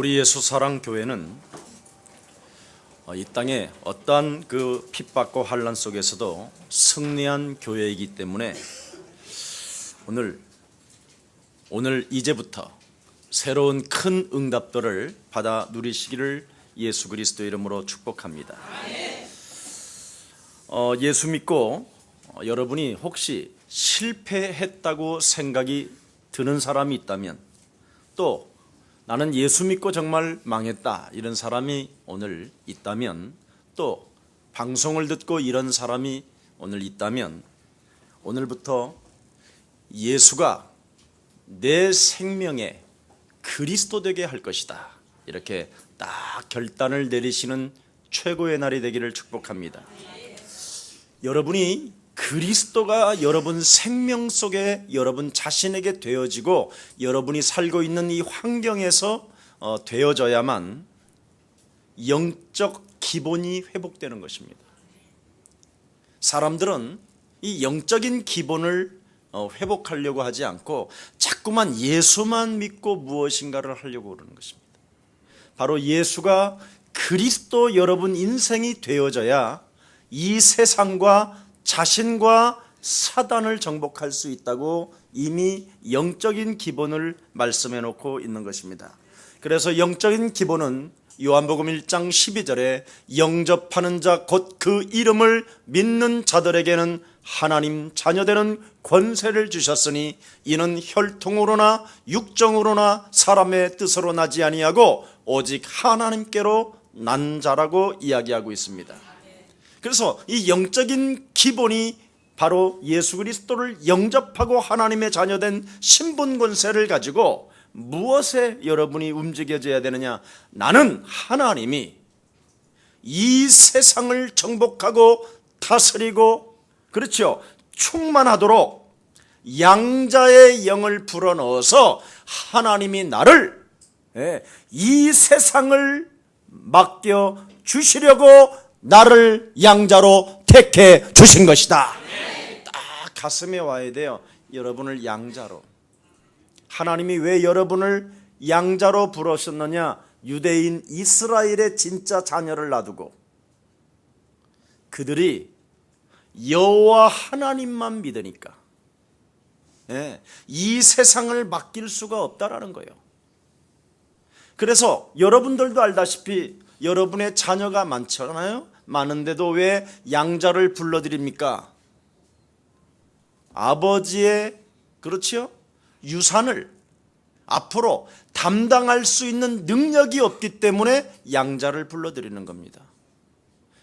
우리 예수 사랑 교회는 이 땅에 어떠한 그 핍박과 환난 속에서도 승리한 교회이기 때문에 오늘 이제부터 새로운 큰 응답들을 받아 누리시기를 예수 그리스도 이름으로 축복합니다. 예수 믿고 여러분이 혹시 실패했다고 생각이 드는 사람이 있다면, 또 나는 예수 믿고 정말 망했다 이런 사람이 오늘 있다면, 또 방송을 듣고 이런 사람이 오늘 있다면, 오늘부터 예수가 내 생명에 그리스도 되게 할 것이다, 이렇게 딱 결단을 내리시는 최고의 날이 되기를 축복합니다. 여러분이 그리스도가 여러분 생명 속에 여러분 자신에게 되어지고 여러분이 살고 있는 이 환경에서 되어져야만 영적 기본이 회복되는 것입니다. 사람들은 이 영적인 기본을 회복하려고 하지 않고 자꾸만 예수만 믿고 무엇인가를 하려고 그러는 것입니다. 바로 예수가 그리스도 여러분 인생이 되어져야 이 세상과 자신과 사단을 정복할 수 있다고 이미 영적인 기본을 말씀해 놓고 있는 것입니다. 그래서 영적인 기본은 요한복음 1장 12절에 영접하는 자 곧 그 이름을 믿는 자들에게는 하나님 자녀되는 권세를 주셨으니 이는 혈통으로나 육정으로나 사람의 뜻으로 나지 아니하고 오직 하나님께로 난 자라고 이야기하고 있습니다. 그래서 이 영적인 기본이 바로 예수 그리스도를 영접하고 하나님의 자녀된 신분 권세를 가지고 무엇에 여러분이 움직여져야 되느냐? 나는 하나님이 이 세상을 정복하고 다스리고, 그렇죠, 충만하도록 양자의 영을 불어넣어서 하나님이 나를 이 세상을 맡겨 주시려고 나를 양자로 택해 주신 것이다. 딱 가슴에 와야 돼요. 여러분을 양자로. 하나님이 왜 여러분을 양자로 부르셨느냐? 유대인 이스라엘의 진짜 자녀를 놔두고 그들이 여호와 하나님만 믿으니까 이 세상을 맡길 수가 없다라는 거예요. 그래서 여러분들도 알다시피 여러분의 자녀가 많잖아요. 많은데도 왜 양자를 불러드립니까? 아버지의, 그렇지요? 유산을 앞으로 담당할 수 있는 능력이 없기 때문에 양자를 불러드리는 겁니다.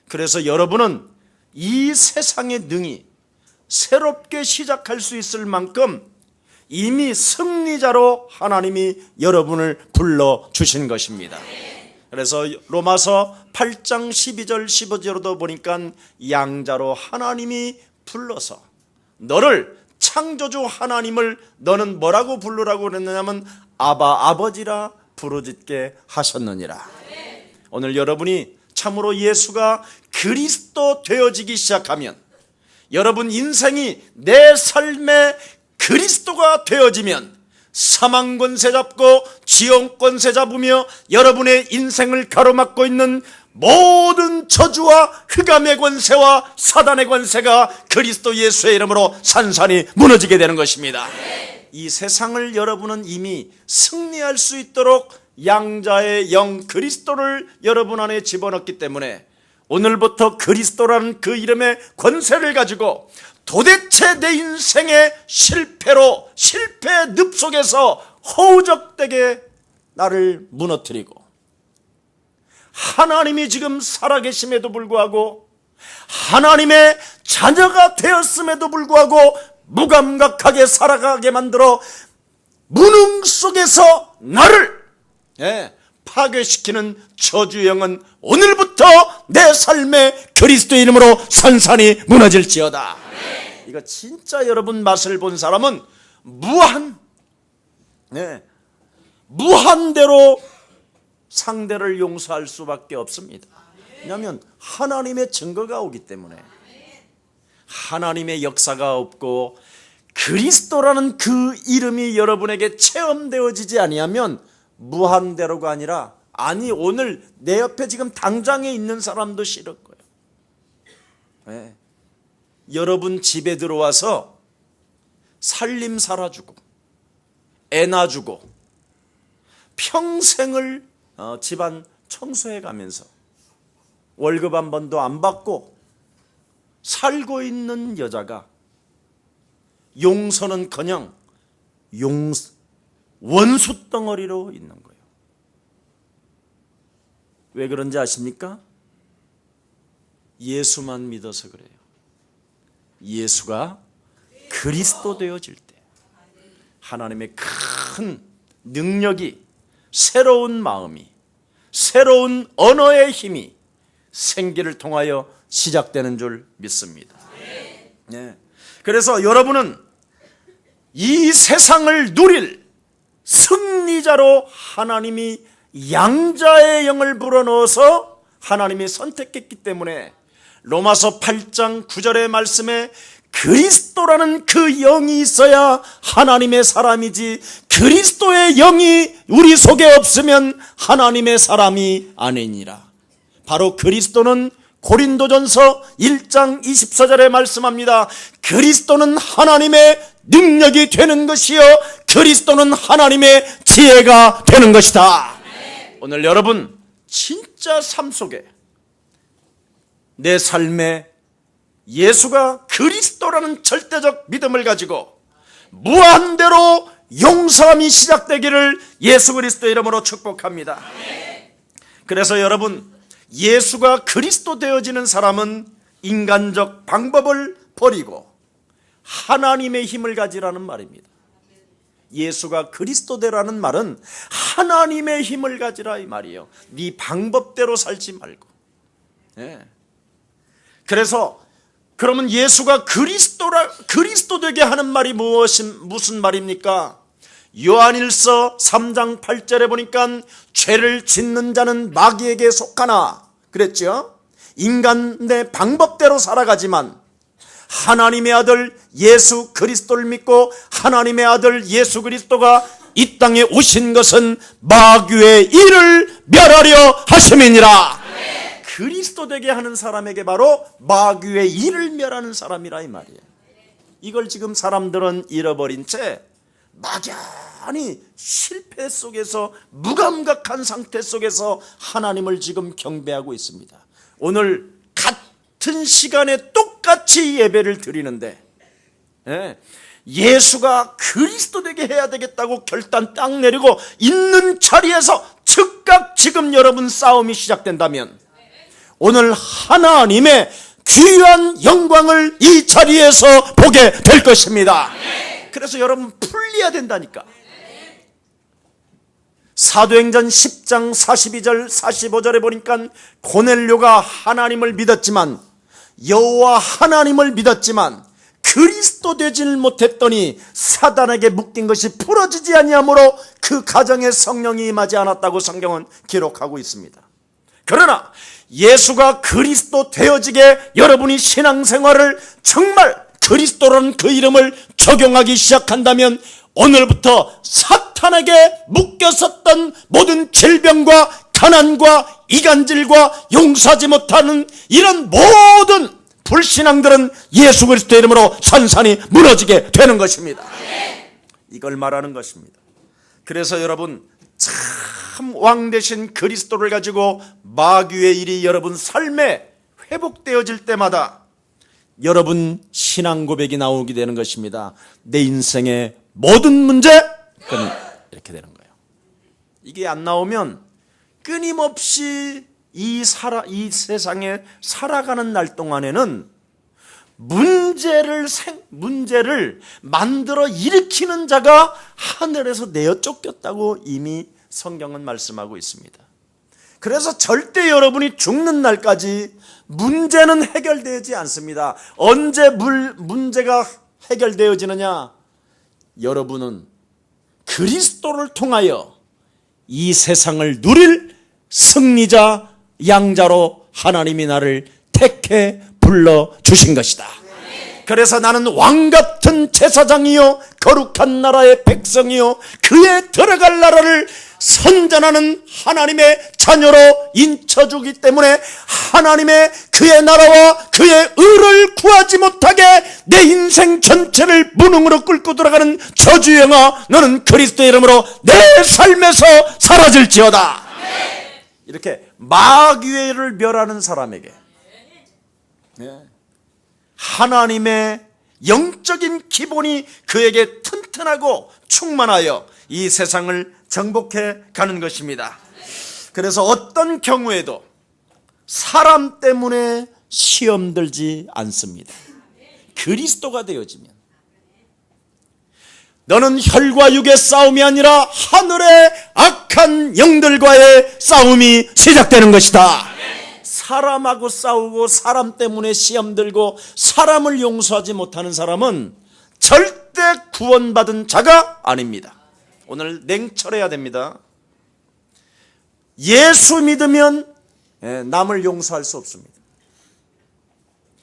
그래서 여러분은 이 세상의 능이 새롭게 시작할 수 있을 만큼 이미 승리자로 하나님이 여러분을 불러주신 것입니다. 그래서 로마서 8장 12절 15절로도 보니까 양자로 하나님이 불러서 너를 창조주 하나님을 너는 뭐라고 부르라고 그랬느냐면 아바 아버지라 부르짖게 하셨느니라. 오늘 여러분이 참으로 예수가 그리스도 되어지기 시작하면, 여러분 인생이 내 삶의 그리스도가 되어지면 사망 권세 잡고 지옥 권세 잡으며 여러분의 인생을 가로막고 있는 모든 저주와 흑암의 권세와 사단의 권세가 그리스도 예수의 이름으로 산산이 무너지게 되는 것입니다. 이 세상을 여러분은 이미 승리할 수 있도록 양자의 영 그리스도를 여러분 안에 집어넣기 때문에 오늘부터 그리스도라는 그 이름의 권세를 가지고 도대체 내 인생의 실패의 늪 속에서 허우적대게 나를 무너뜨리고, 하나님이 지금 살아계심에도 불구하고 하나님의 자녀가 되었음에도 불구하고 무감각하게 살아가게 만들어 무능 속에서 나를 파괴시키는 저주영은 오늘부터 내 삶의 그리스도의 이름으로 산산이 무너질지어다. 이거 진짜 여러분 맛을 본 사람은 무한대로 상대를 용서할 수밖에 없습니다. 왜냐하면 하나님의 증거가 오기 때문에. 하나님의 역사가 없고 그리스도라는 그 이름이 여러분에게 체험되어지지 아니하면 무한대로가 아니라 아니 오늘 내 옆에 지금 당장에 있는 사람도 싫을 거예요. 네. 여러분 집에 들어와서 살림 살아주고 애 낳아주고 평생을 집안 청소해 가면서 월급 한 번도 안 받고 살고 있는 여자가 용서는커녕 원수 덩어리로 있는 거예요. 왜 그런지 아십니까? 예수만 믿어서 그래요. 예수가 그리스도 되어질 때 하나님의 큰 능력이, 새로운 마음이, 새로운 언어의 힘이 생기를 통하여 시작되는 줄 믿습니다. 네. 그래서 여러분은 이 세상을 누릴 승리자로 하나님이 양자의 영을 불어넣어서 하나님이 선택했기 때문에 로마서 8장 9절의 말씀에 그리스도라는 그 영이 있어야 하나님의 사람이지 그리스도의 영이 우리 속에 없으면 하나님의 사람이 아니니라. 바로 그리스도는 고린도전서 1장 24절에 말씀합니다. 그리스도는 하나님의 능력이 되는 것이요 그리스도는 하나님의 지혜가 되는 것이다. 오늘 여러분 진짜 삶 속에 내 삶에 예수가 그리스도라는 절대적 믿음을 가지고 무한대로 용서함이 시작되기를 예수 그리스도의 이름으로 축복합니다. 그래서 여러분 예수가 그리스도 되어지는 사람은 인간적 방법을 버리고 하나님의 힘을 가지라는 말입니다. 예수가 그리스도 되라는 말은 하나님의 힘을 가지라 이 말이에요. 네 방법대로 살지 말고. 네. 그래서 그러면 예수가 그리스도 되게 하는 말이 무슨 말입니까? 요한일서 3장 8절에 보니까 죄를 짓는 자는 마귀에게 속하나 그랬죠? 인간의 방법대로 살아가지만 하나님의 아들 예수 그리스도를 믿고 하나님의 아들 예수 그리스도가 이 땅에 오신 것은 마귀의 일을 멸하려 하심이니라. 그리스도 되게 하는 사람에게 바로 마귀의 일을 멸하는 사람이라 이 말이에요. 이걸 지금 사람들은 잃어버린 채 막연히 실패 속에서 무감각한 상태 속에서 하나님을 지금 경배하고 있습니다. 오늘 같은 시간에 똑같이 예배를 드리는데 예수가 그리스도 되게 해야 되겠다고 결단 딱 내리고 있는 자리에서 즉각 지금 여러분 싸움이 시작된다면 오늘 하나님의 귀한 영광을 이 자리에서 보게 될 것입니다. 그래서 여러분 풀려야 된다니까. 사도행전 10장 42절 45절에 보니까 고넬료가 하나님을 믿었지만 여호와 하나님을 믿었지만 그리스도 되지를 못했더니 사단에게 묶인 것이 풀어지지 아니하므로 그 가정에 성령이 임하지 않았다고 성경은 기록하고 있습니다. 그러나 예수가 그리스도 되어지게 여러분이 신앙생활을 정말 그리스도라는 그 이름을 적용하기 시작한다면 오늘부터 사탄에게 묶였었던 모든 질병과 가난과 이간질과 용서하지 못하는 이런 모든 불신앙들은 예수 그리스도의 이름으로 산산이 무너지게 되는 것입니다. 이걸 말하는 것입니다. 그래서 여러분 참 왕 되신 그리스도를 가지고 마귀의 일이 여러분 삶에 회복되어질 때마다 여러분 신앙 고백이 나오게 되는 것입니다. 내 인생의 모든 문제 이렇게 되는 거예요. 이게 안 나오면 끊임없이 이 세상에 살아가는 날 동안에는 문제를 만들어 일으키는 자가 하늘에서 내어 쫓겼다고 이미 성경은 말씀하고 있습니다. 그래서 절대 여러분이 죽는 날까지 문제는 해결되지 않습니다. 언제 문제가 해결되어지느냐? 여러분은 그리스도를 통하여 이 세상을 누릴 승리자 양자로 하나님이 나를 택해 불러주신 것이다. 그래서 나는 왕같은 제사장이요 거룩한 나라의 백성이요 그의 들어갈 나라를 선전하는 하나님의 자녀로 인쳐주기 때문에 하나님의 그의 나라와 그의 의를 구하지 못하게 내 인생 전체를 무능으로 끌고 들어가는 저주영아, 너는 그리스도의 이름으로 내 삶에서 사라질지어다. 이렇게 마귀를 멸하는 사람에게 하나님의 영적인 기본이 그에게 튼튼하고 충만하여 이 세상을 정복해 가는 것입니다. 그래서 어떤 경우에도 사람 때문에 시험 들지 않습니다. 그리스도가 되어지면 너는 혈과 육의 싸움이 아니라 하늘의 악한 영들과의 싸움이 시작되는 것이다. 사람하고 싸우고 사람 때문에 시험 들고 사람을 용서하지 못하는 사람은 절대 구원받은 자가 아닙니다. 오늘 냉철해야 됩니다. 예수 믿으면 남을 용서할 수 없습니다.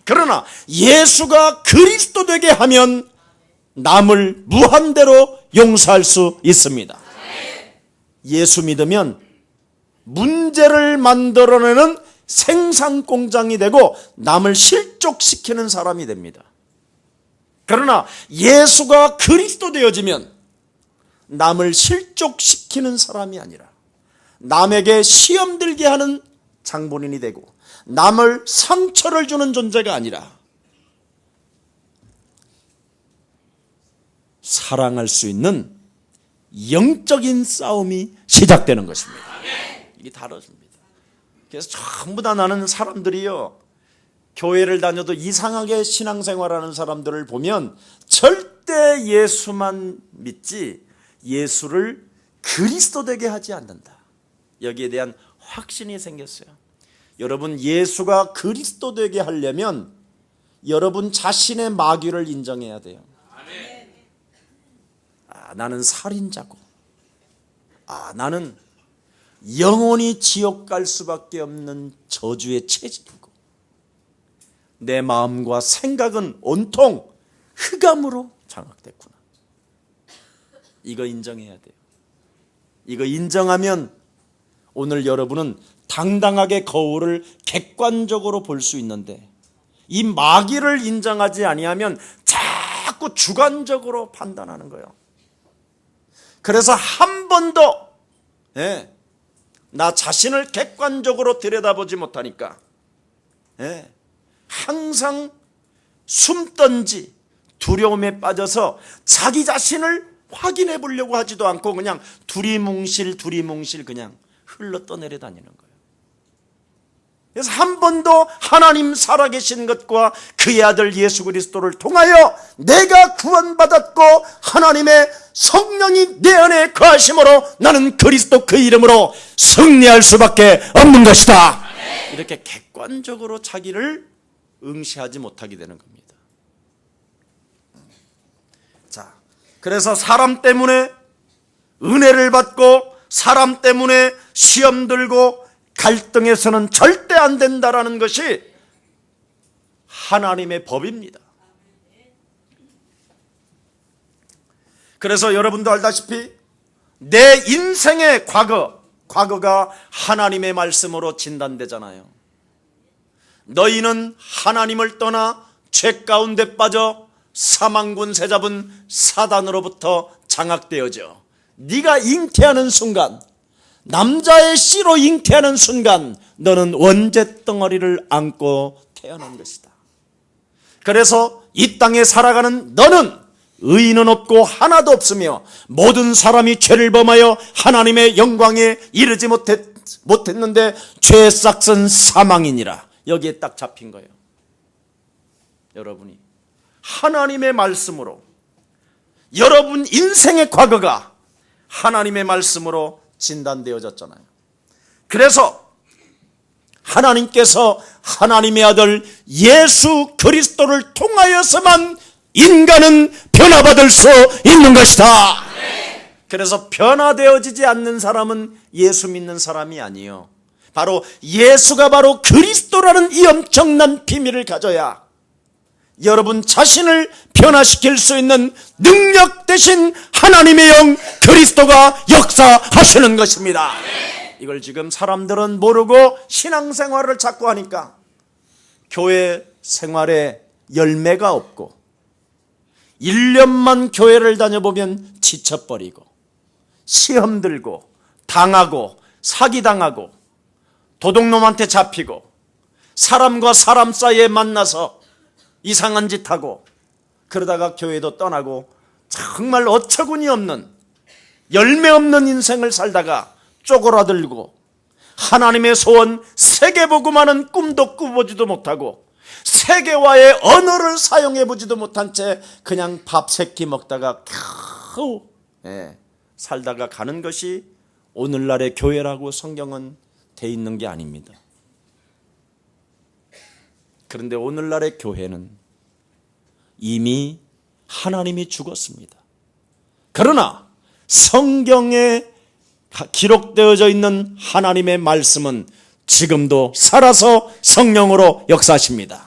그러나 예수가 그리스도 되게 하면 남을 무한대로 용서할 수 있습니다. 예수 믿으면 문제를 만들어내는 생산공장이 되고 남을 실족시키는 사람이 됩니다. 그러나 예수가 그리스도 되어지면 남을 실족시키는 사람이 아니라 남에게 시험 들게 하는 장본인이 되고 남을 상처를 주는 존재가 아니라 사랑할 수 있는 영적인 싸움이 시작되는 것입니다. 이게 다릅니다. 그래서 전부 다 나는 사람들이요, 교회를 다녀도 이상하게 신앙생활하는 사람들을 보면 절대 예수만 믿지 예수를 그리스도 되게 하지 않는다. 여기에 대한 확신이 생겼어요. 여러분, 예수가 그리스도 되게 하려면 여러분 자신의 마귀를 인정해야 돼요. 나는 살인자고, 나는 영원히 지옥 갈 수밖에 없는 저주의 체질이고, 내 마음과 생각은 온통 흑암으로 장악됐구나. 이거 인정해야 돼요. 이거 인정하면 오늘 여러분은 당당하게 거울을 객관적으로 볼 수 있는데, 이 마귀를 인정하지 아니하면 자꾸 주관적으로 판단하는 거예요. 그래서 한 번도 나 자신을 객관적으로 들여다보지 못하니까 항상 숨던지 두려움에 빠져서 자기 자신을 확인해 보려고 하지도 않고 그냥 두리뭉실 그냥 흘러 떠내려 다니는 거예요. 그래서 한 번도 하나님 살아계신 것과 그의 아들 예수 그리스도를 통하여 내가 구원받았고 하나님의 성령이 내 안에 거하심으로 나는 그리스도 그 이름으로 승리할 수밖에 없는 것이다. 이렇게 객관적으로 자기를 응시하지 못하게 되는 겁니다. 자, 그래서 사람 때문에 은혜를 받고 사람 때문에 시험 들고 갈등해서는 절대 안 된다라는 것이 하나님의 법입니다. 그래서 여러분도 알다시피 내 인생의 과거가 하나님의 말씀으로 진단되잖아요. 너희는 하나님을 떠나 죄 가운데 빠져 사망군세 잡은 사단으로부터 장악되어져 네가 잉태하는 순간, 남자의 씨로 잉태하는 순간 너는 원죄 덩어리를 안고 태어난 것이다. 그래서 이 땅에 살아가는 너는 의인은 없고 하나도 없으며 모든 사람이 죄를 범하여 하나님의 영광에 이르지 못했는데 죄의 싹은 사망이니라. 여기에 딱 잡힌 거예요. 여러분이 하나님의 말씀으로 여러분 인생의 과거가 하나님의 말씀으로 진단되어졌잖아요. 그래서 하나님께서 하나님의 아들 예수 그리스도를 통하여서만 인간은 변화받을 수 있는 것이다. 그래서 변화되어지지 않는 사람은 예수 믿는 사람이 아니에요. 바로 예수가 바로 그리스도라는 이 엄청난 비밀을 가져야 여러분 자신을 변화시킬 수 있는 능력 대신 하나님의 영 그리스도가 역사하시는 것입니다. 이걸 지금 사람들은 모르고 신앙생활을 자꾸 하니까 교회 생활에 열매가 없고 1년만 교회를 다녀보면 지쳐버리고 시험 들고 당하고 사기당하고 도둑놈한테 잡히고 사람과 사람 사이에 만나서 이상한 짓 하고 그러다가 교회도 떠나고 정말 어처구니 없는 열매 없는 인생을 살다가 쪼그라들고 하나님의 소원 세계복음하는 꿈도 꾸보지도 못하고 세계화의 언어를 사용해보지도 못한 채 그냥 밥 세끼 먹다가 겨우 살다가 가는 것이 오늘날의 교회라고 성경은 돼 있는 게 아닙니다. 그런데 오늘날의 교회는 이미 하나님이 죽었습니다. 그러나 성경에 기록되어져 있는 하나님의 말씀은 지금도 살아서 성령으로 역사하십니다.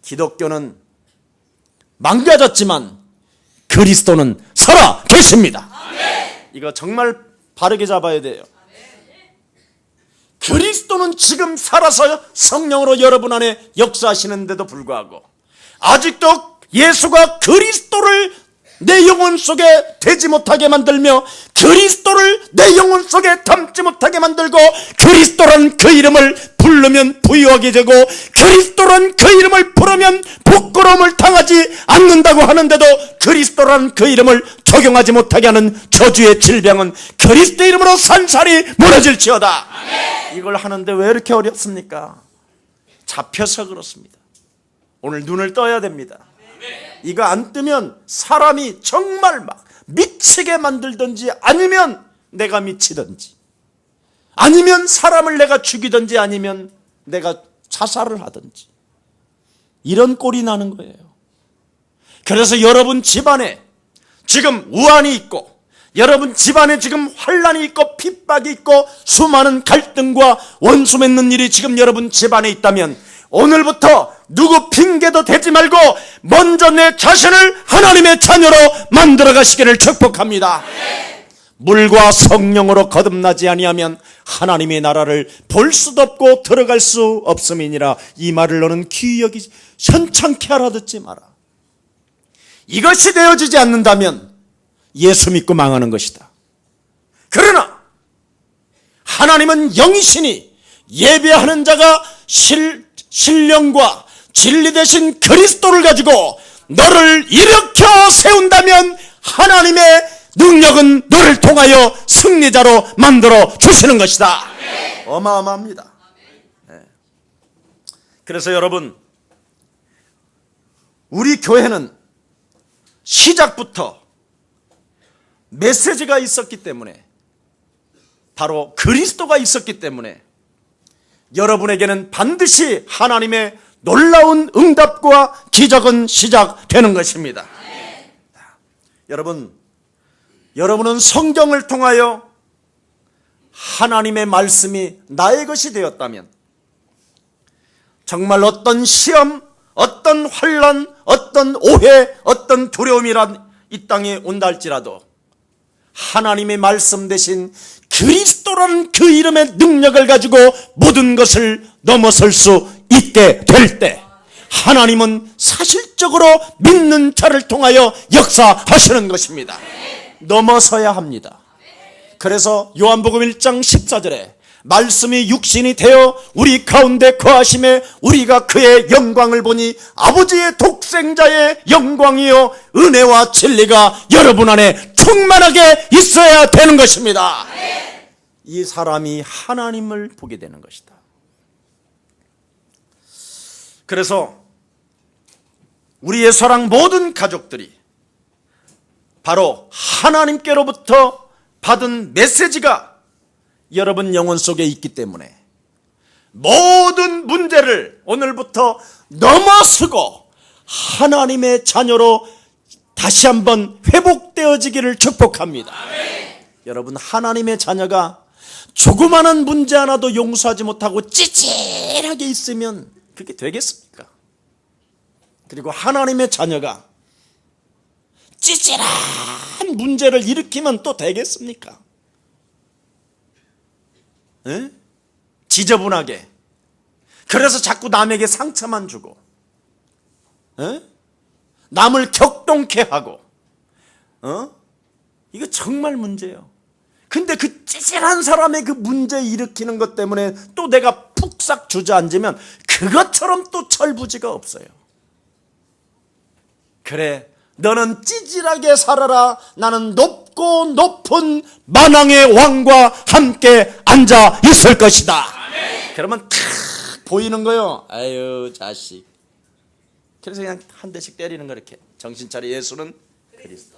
기독교는 망가졌지만 그리스도는 살아 계십니다. 이거 정말 바르게 잡아야 돼요. 그리스도는 지금 살아서 성령으로 여러분 안에 역사하시는데도 불구하고 아직도 예수가 그리스도를 내 영혼 속에 되지 못하게 만들며 그리스도를 내 영혼 속에 담지 못하게 만들고 그리스도란 그 이름을 부르면 부유하게 되고 그리스도란 그 이름을 부르면 부끄러움을 당하지 않는다고 하는데도 그리스도란 그 이름을 적용하지 못하게 하는 저주의 질병은 그리스도 이름으로 산산이 무너질지어다. 이걸 하는데 왜 이렇게 어렵습니까? 잡혀서 그렇습니다. 오늘 눈을 떠야 됩니다. 이거 안 뜨면 사람이 정말 막 미치게 만들든지 아니면 내가 미치든지 아니면 사람을 내가 죽이든지 아니면 내가 자살을 하든지 이런 꼴이 나는 거예요. 그래서 여러분 집안에 지금 우환이 있고 여러분 집안에 지금 환난이 있고 핍박이 있고 수많은 갈등과 원수 맺는 일이 지금 여러분 집안에 있다면 오늘부터 누구 핑계도 대지 말고 먼저 내 자신을 하나님의 자녀로 만들어 가시기를 축복합니다. 물과 성령으로 거듭나지 아니하면 하나님의 나라를 볼 수도 없고 들어갈 수 없음이니라. 이 말을 너는 귀히 여기 현창케 알아듣지 마라. 이것이 되어지지 않는다면 예수 믿고 망하는 것이다. 그러나 하나님은 영이시니 예배하는 자가 신령과 진리 대신 그리스도를 가지고 너를 일으켜 세운다면 하나님의 능력은 너를 통하여 승리자로 만들어 주시는 것이다. 어마어마합니다. 그래서 여러분, 우리 교회는 시작부터 메시지가 있었기 때문에 바로 그리스도가 있었기 때문에 여러분에게는 반드시 하나님의 놀라운 응답과 기적은 시작되는 것입니다. 여러분은 성경을 통하여 하나님의 말씀이 나의 것이 되었다면 정말 어떤 시험, 어떤 환난, 어떤 오해, 어떤 두려움이란 이 땅에 온다 할지라도 하나님의 말씀 대신 그리스도라는 그 이름의 능력을 가지고 모든 것을 넘어설 수 있게 될 때 하나님은 사실적으로 믿는 자를 통하여 역사하시는 것입니다. 넘어서야 합니다. 그래서 요한복음 1장 14절에 말씀이 육신이 되어 우리 가운데 거하심에 우리가 그의 영광을 보니 아버지의 독생자의 영광이요 은혜와 진리가 여러분 안에 충만하게 있어야 되는 것입니다. 이 사람이 하나님을 보게 되는 것이다. 그래서 우리의 사랑 모든 가족들이 바로 하나님께로부터 받은 메시지가 여러분 영혼 속에 있기 때문에 모든 문제를 오늘부터 넘어서고 하나님의 자녀로 다시 한번 회복되어지기를 축복합니다. 여러분, 하나님의 자녀가 조그마한 문제 하나도 용서하지 못하고 찌질하게 있으면 그게 되겠습니까? 그리고 하나님의 자녀가 찌질한 문제를 일으키면 또 되겠습니까? 에? 지저분하게. 그래서 자꾸 남에게 상처만 주고, 에? 남을 격동케 하고, 이거 정말 문제예요. 근데 그 찌질한 사람의 그 문제 일으키는 것 때문에 또 내가 푹싹 주저앉으면 그것처럼 또 철부지가 없어요. 그래, 너는 찌질하게 살아라. 나는 높고 높은 만왕의 왕과 함께 앉아 있을 것이다. 아멘. 그러면 탁 보이는 거요. 아유 자식. 그래서 그냥 한 대씩 때리는 거 이렇게. 정신 차려. 예수는 그리스도.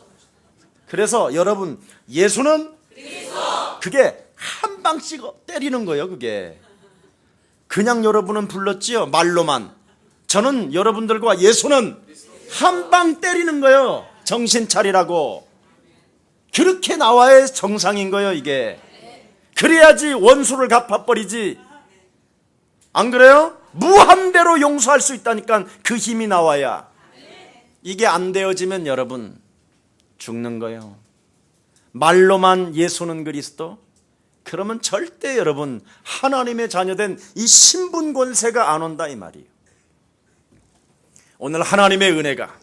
그래서 여러분, 예수는 그리스도. 그게 한 방씩 때리는 거예요. 그게 그냥 여러분은 불렀지요, 말로만. 저는 여러분들과 예수는 한 방 때리는 거예요. 정신 차리라고. 그렇게 나와야 정상인 거예요. 이게 그래야지 원수를 갚아버리지. 안 그래요? 무한대로 용서할 수 있다니까. 그 힘이 나와야. 이게 안 되어지면 여러분 죽는 거예요. 말로만 예수는 그리스도, 그러면 절대 여러분 하나님의 자녀된 이 신분 권세가 안 온다 이 말이에요. 오늘 하나님의 은혜가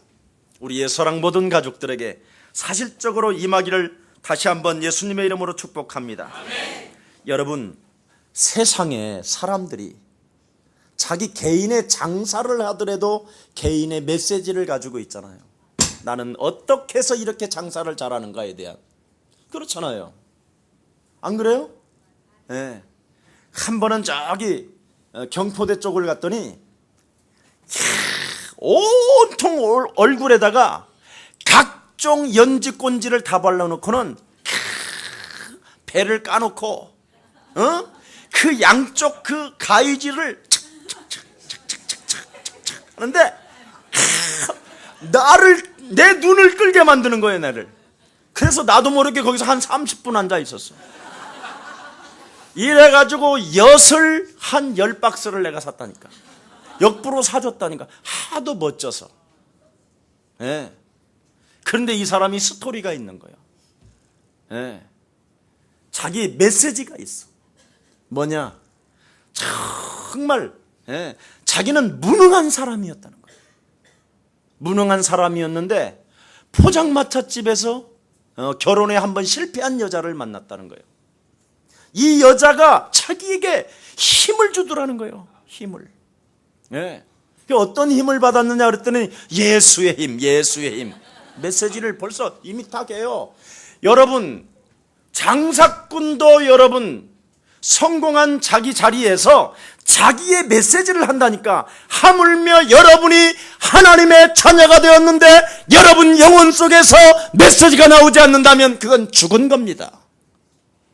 우리 예서랑 모든 가족들에게 사실적으로 임하기를 다시 한번 예수님의 이름으로 축복합니다. 아멘. 여러분, 세상에 사람들이 자기 개인의 장사를 하더라도 개인의 메시지를 가지고 있잖아요. 나는 어떻게 해서 이렇게 장사를 잘하는가에 대한. 그렇잖아요. 안 그래요? 네. 한 번은 저기 경포대 쪽을 갔더니 온통 얼굴에다가 각종 연지꼰지를 다 발라놓고는 배를 까놓고 그 양쪽 그 가위질을 착착착착착착 하는데 내 눈을 끌게 만드는 거예요. 나를. 그래서 나도 모르게 거기서 한 30분 앉아 있었어. 이래가지고 엿을 한 10박스를 내가 샀다니까. 역부로 사줬다니까. 하도 멋져서. 예. 그런데 이 사람이 스토리가 있는 거예요. 예. 자기 메시지가 있어. 뭐냐? 정말 자기는 무능한 사람이었다는 거예요. 무능한 사람이었는데 포장마차집에서 결혼에 한번 실패한 여자를 만났다는 거예요. 이 여자가 자기에게 힘을 주더라는 거예요. 힘을. 예. 어떤 힘을 받았느냐 그랬더니 예수의 힘, 예수의 힘. 메시지를 벌써 이미 다 해요. 여러분, 장사꾼도 여러분 성공한 자기 자리에서 자기의 메시지를 한다니까. 하물며 여러분이 하나님의 자녀가 되었는데 여러분 영혼 속에서 메시지가 나오지 않는다면 그건 죽은 겁니다.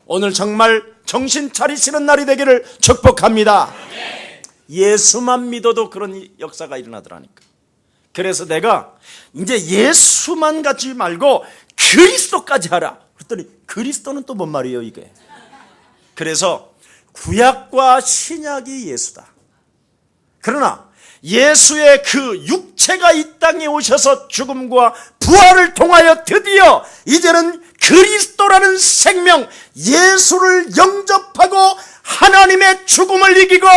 오늘 정말 정신 차리시는 날이 되기를 축복합니다. 예수만 믿어도 그런 역사가 일어나더라니까. 그래서 내가 이제 예수만 갖지 말고 그리스도까지 하라. 그랬더니 그리스도는 또 뭔 말이에요 이게. 그래서 구약과 신약이 예수다. 그러나 예수의 그 육체가 이 땅에 오셔서 죽음과 부활을 통하여 드디어 이제는 그리스도라는 생명, 예수를 영접하고 하나님의 죽음을 이기고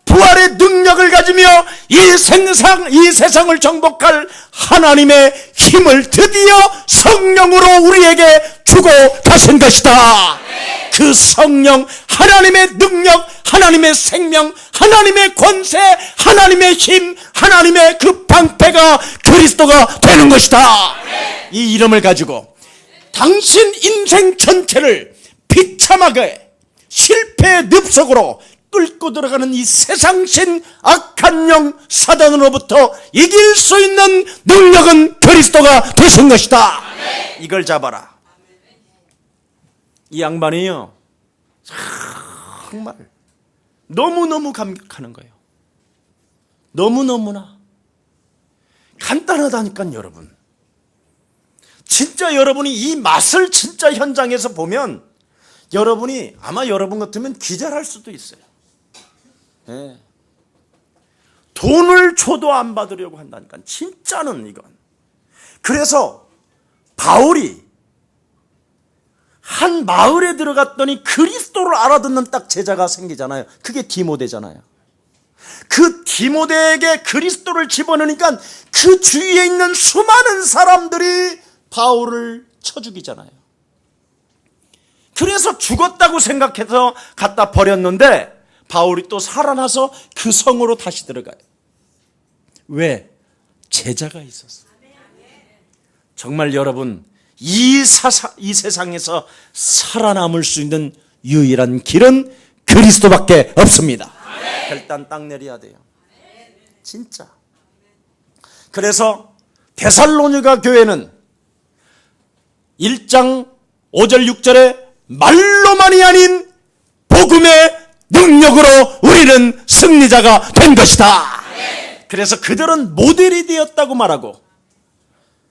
부활의 능력을 가지며 이 세상을 정복할 하나님의 힘을 드디어 성령으로 우리에게 주고 가신 것이다. 그 성령, 하나님의 능력, 하나님의 생명, 하나님의 권세, 하나님의 힘, 하나님의 그 방패가 그리스도가 되는 것이다. 이 이름을 가지고 당신 인생 전체를 비참하게 실패의 늪속으로 끌고 들어가는 이 세상신 악한 영 사단으로부터 이길 수 있는 능력은 그리스도가 되신 것이다. 이걸 잡아라. 이 양반이요 정말 너무너무 감격하는 거예요. 너무너무나 간단하다니까. 여러분 진짜 여러분이 이 맛을 진짜 현장에서 보면 여러분이 아마 여러분 같으면 기절할 수도 있어요. 네. 돈을 줘도 안 받으려고 한다니까. 진짜는 이건. 그래서 바울이 한 마을에 들어갔더니 그리스도를 알아듣는 딱 제자가 생기잖아요. 그게 디모데잖아요. 그 디모데에게 그리스도를 집어넣으니까 그 주위에 있는 수많은 사람들이 바울을 쳐 죽이잖아요. 그래서 죽었다고 생각해서 갖다 버렸는데 바울이 또 살아나서 그 성으로 다시 들어가요. 왜? 제자가 있었어요. 정말 여러분, 이 세상에서 살아남을 수 있는 유일한 길은 그리스도밖에 없습니다. 결단 딱 내려야 돼요. 진짜. 그래서 데살로니가 교회는 1장 5절 6절에 말로만이 아닌 복음의 능력으로 우리는 승리자가 된 것이다. 그래서 그들은 모델이 되었다고 말하고,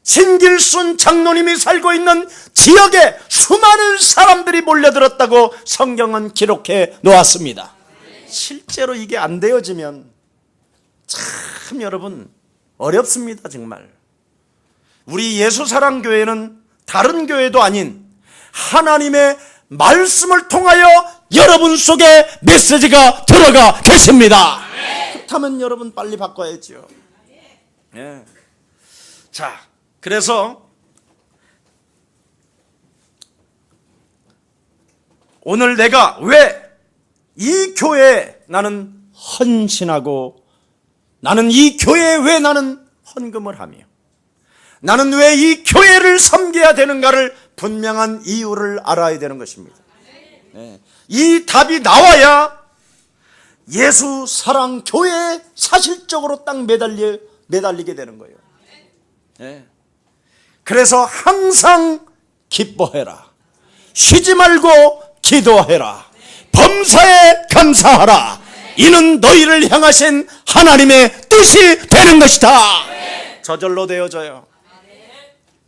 신길순 장로님이 살고 있는 지역에 수많은 사람들이 몰려들었다고 성경은 기록해 놓았습니다. 실제로 이게 안 되어지면 참 여러분 어렵습니다. 정말 우리 예수사랑교회는 다른 교회도 아닌 하나님의 말씀을 통하여 여러분 속에 메시지가 들어가 계십니다. 그렇다면 여러분 빨리 바꿔야죠. 예. 자, 그래서 오늘 내가 왜 이 교회에 나는 헌신하고, 나는 이 교회에 왜 나는 헌금을 하며, 나는 왜 이 교회를 섬겨야 되는가를 분명한 이유를 알아야 되는 것입니다. 네. 이 답이 나와야 예수 사랑 교회에 사실적으로 딱 매달리게 되는 거예요. 네. 그래서 항상 기뻐해라. 쉬지 말고 기도해라. 범사에 감사하라. 이는 너희를 향하신 하나님의 뜻이 되는 것이다. 저절로 되어져요.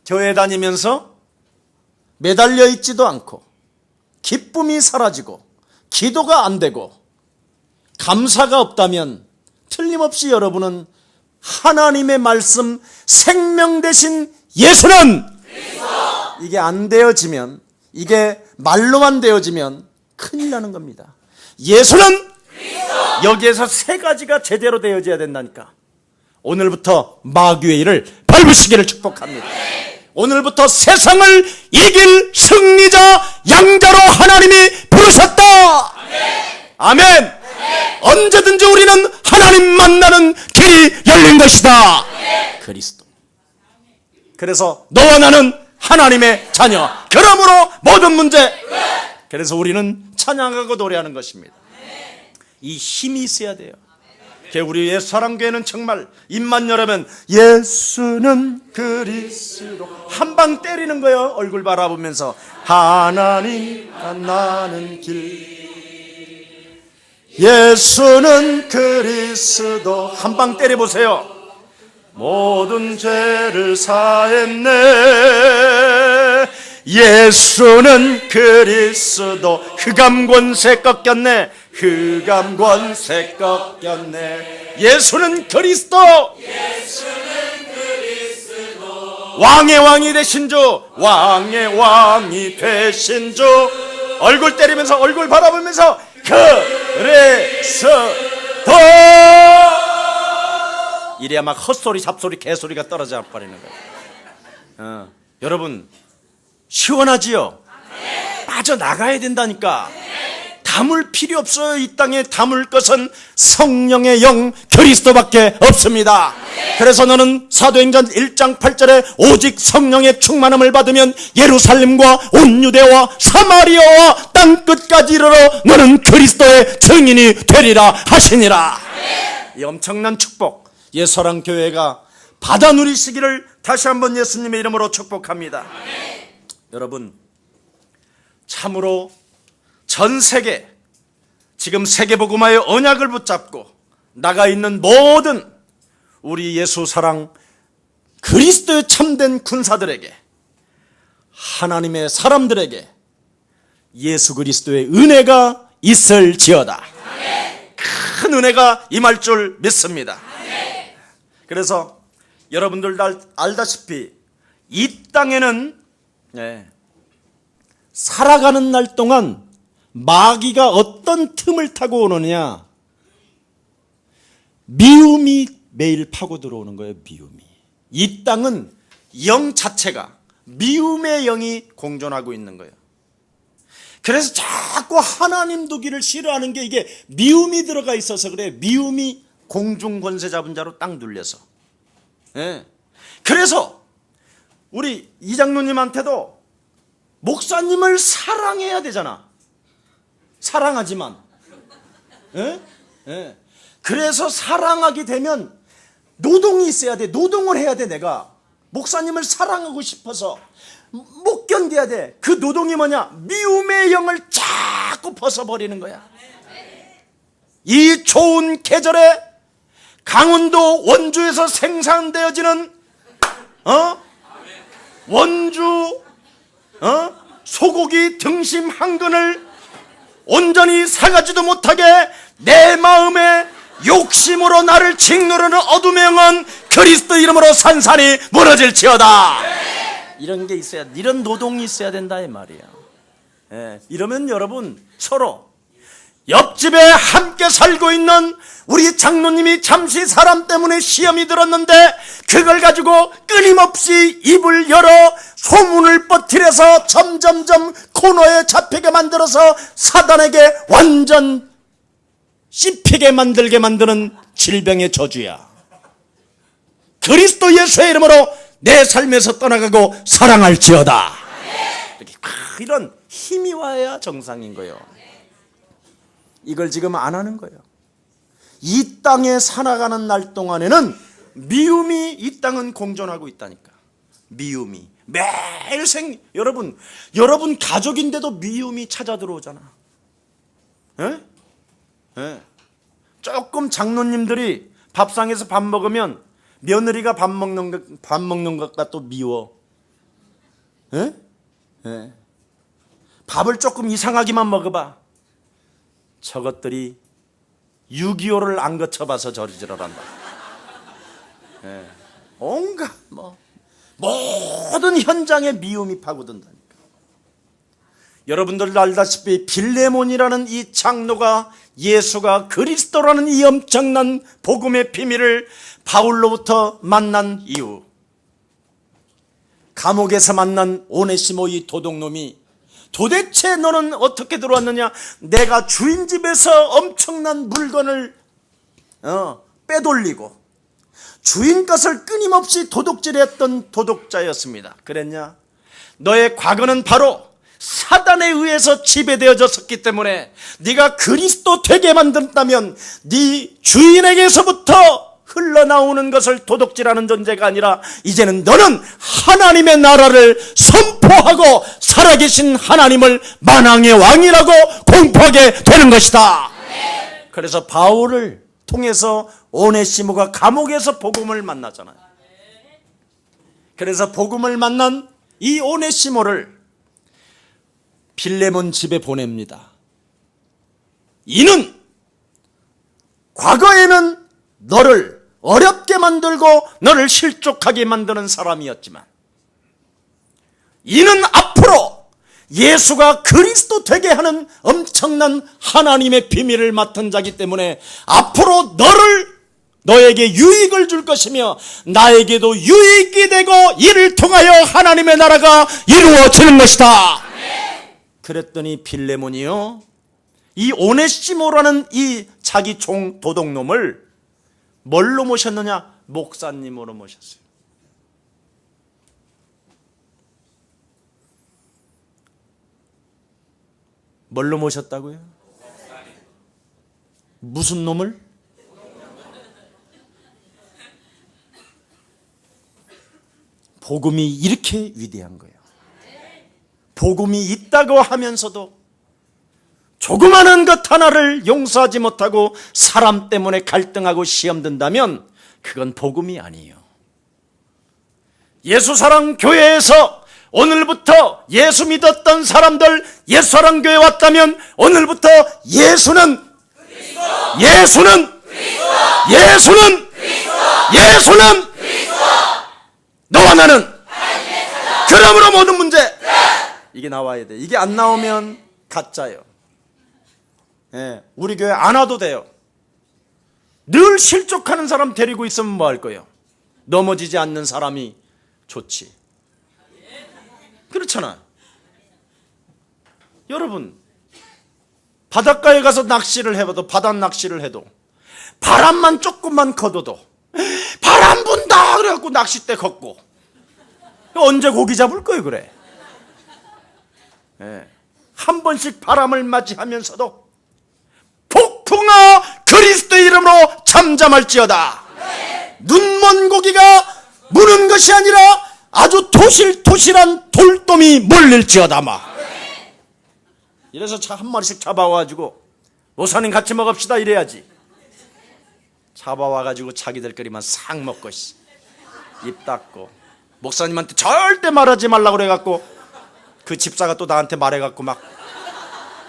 교회 다니면서 매달려 있지도 않고, 기쁨이 사라지고, 기도가 안 되고, 감사가 없다면 틀림없이 여러분은 하나님의 말씀, 생명 되신 예수는 이게 안 되어지면, 이게 말로만 되어지면 큰일 나는 겁니다. 예수는 여기에서 세 가지가 제대로 되어져야 된다니까. 오늘부터 마귀의 일을 밟으시기를 축복합니다. 오늘부터 세상을 이길 승리자 양자로 하나님이 부르셨다. 아멘. 언제든지 우리는 하나님 만나는 길이 열린 것이다. 그리스도. 그래서 너와 나는 하나님의 자녀. 그러므로 모든 문제. 그래서 우리는 찬양하고 노래하는 것입니다. 이 힘이 있어야 돼요. 우리 예수사랑교회는 정말 입만 열으면 예수는 그리스도 한 방 때리는 거예요. 얼굴 바라보면서 하나님 만나는 길, 예수는 그리스도 한 방 때려보세요. 모든 죄를 사했네. 예수는 그리스도. 흑암 권세 꺾였네. 흑암 권세 꺾였네. 예수는 그리스도. 왕의 왕이 되신 주. 왕의 왕이 되신 주. 얼굴 때리면서, 얼굴 바라보면서 그리스도. 이래야 막 헛소리 잡소리 개소리가 떨어져 버리는 거예요. 여러분 시원하지요? 빠져나가야 된다니까. 담을 필요 없어요. 이 땅에 담을 것은 성령의 영 그리스도밖에 없습니다. 그래서 너는 사도행전 1장 8절에 오직 성령의 충만함을 받으면 예루살렘과 온 유대와 사마리아와 땅끝까지 이르러 너는 그리스도의 증인이 되리라 하시니라. 이 엄청난 축복 예수사랑교회가 받아 누리시기를 다시 한번 예수님의 이름으로 축복합니다. 여러분 참으로 전 세계 지금 세계복음화의 언약을 붙잡고 나가 있는 모든 우리 예수사랑 그리스도의 참된 군사들에게, 하나님의 사람들에게 예수 그리스도의 은혜가 있을지어다. 큰 은혜가 임할 줄 믿습니다. 그래서 여러분들 알다시피 이 땅에는 살아가는 날 동안 마귀가 어떤 틈을 타고 오느냐, 미움이 매일 파고 들어오는 거예요. 미움이. 이 땅은 영 자체가 미움의 영이 공존하고 있는 거예요. 그래서 자꾸 하나님 두기를 싫어하는 게 이게 미움이 들어가 있어서 그래. 미움이 공중 권세 잡은 자로 딱 눌려서. 그래서 우리 이장로님한테도 목사님을 사랑해야 되잖아. 사랑하지만. 그래서 사랑하게 되면 노동이 있어야 돼. 노동을 해야 돼. 내가 목사님을 사랑하고 싶어서 못 견뎌야 돼. 그 노동이 뭐냐? 미움의 영을 자꾸 벗어버리는 거야. 이 좋은 계절에 강원도 원주에서 생산되어지는 원주 소고기 등심 한 근을 온전히 사가지도 못하게 내 마음에 욕심으로 나를 짓누르는 어둠의 영은 그리스도 이름으로 산산이 무너질지어다. 이런 게 있어야, 이런 노동이 있어야 된다 이 말이야. 이러면 여러분 서로 옆집에 함께 살고 있는 우리 장로님이 잠시 사람 때문에 시험이 들었는데 그걸 가지고 끊임없이 입을 열어 소문을 뻗으려서 점점점 코너에 잡히게 만들어서 사단에게 완전 씹히게 만들게 만드는 질병의 저주야. 그리스도 예수의 이름으로 내 삶에서 떠나가고 사랑할지어다. 이런 힘이 와야 정상인 거예요. 이걸 지금 안 하는 거예요. 이 땅에 살아가는 날 동안에는 미움이 이 땅은 공존하고 있다니까. 미움이 매일 여러분 가족인데도 미움이 찾아 들어오잖아. 조금 장로님들이 밥상에서 밥 먹으면 며느리가 밥 먹는 것과 또 미워. 밥을 조금 이상하게만 먹어봐. 저것들이 6.25를 안 거쳐봐서 저리저러란다. 온갖 모든 현장에 미움이 파고든다니까. 여러분들 알다시피 빌레몬이라는 이 장로가 예수가 그리스도라는 이 엄청난 복음의 비밀을 바울로부터 만난 이후 감옥에서 만난 오네시모 이 도둑놈이 도대체 너는 어떻게 들어왔느냐? 내가 주인 집에서 엄청난 물건을 빼돌리고 주인 것을 끊임없이 도둑질했던 도둑자였습니다. 그랬냐? 너의 과거는 바로 사단에 의해서 지배되어졌기 때문에 네가 그리스도 되게 만든다면 네 주인에게서부터 흘러나오는 것을 도둑질하는 존재가 아니라 이제는 너는 하나님의 나라를 선포하고 살아계신 하나님을 만왕의 왕이라고 공포하게 되는 것이다. 그래서 바울을 통해서 오네시모가 감옥에서 복음을 만나잖아요. 그래서 복음을 만난 이 오네시모를 빌레몬 집에 보냅니다. 이는 과거에는 너를 어렵게 만들고 너를 실족하게 만드는 사람이었지만 이는 앞으로 예수가 그리스도 되게 하는 엄청난 하나님의 비밀을 맡은 자이기 때문에 앞으로 너에게 유익을 줄 것이며 나에게도 유익이 되고 이를 통하여 하나님의 나라가 이루어지는 것이다. 그랬더니 빌레몬이요, 이 오네시모라는 이 자기 종 도둑놈을 뭘로 모셨느냐? 목사님으로 모셨어요. 뭘로 모셨다고요? 무슨 놈을? 복음이 이렇게 위대한 거예요. 복음이 있다고 하면서도 조그마한 것 하나를 용서하지 못하고 사람 때문에 갈등하고 시험 든다면 그건 복음이 아니에요. 예수사랑 교회에서 오늘부터 예수 믿었던 사람들 예수사랑 교회 왔다면 오늘부터 예수는 예수는 예수는 너와 나는 그러므로 모든 문제 이게 나와야 돼. 이게 안 나오면 가짜예요. 예, 우리 교회 안 와도 돼요. 늘 실족하는 사람 데리고 있으면 뭐 할 거예요? 넘어지지 않는 사람이 좋지. 그렇잖아. 여러분, 바닷가에 가서 낚시를 해봐도, 바다 낚시를 해도 바람만 조금만 걷어도 바람 분다 그래갖고 낚싯대 걷고 언제 고기 잡을 거예요? 그래. 예. 한 번씩 바람을 맞이하면서도 폭풍아 그리스도의 이름으로 잠잠할지어다. 눈먼 고기가 무는 것이 아니라 아주 토실토실한 돌돔이 몰릴지어다. 막 이래서 차 한 마리씩 잡아와가지고 목사님 같이 먹읍시다 이래야지. 잡아와가지고 자기들끼리만 싹 먹고 입 닫고 목사님한테 절대 말하지 말라고 그래갖고 그 집사가 또 나한테 말해갖고 막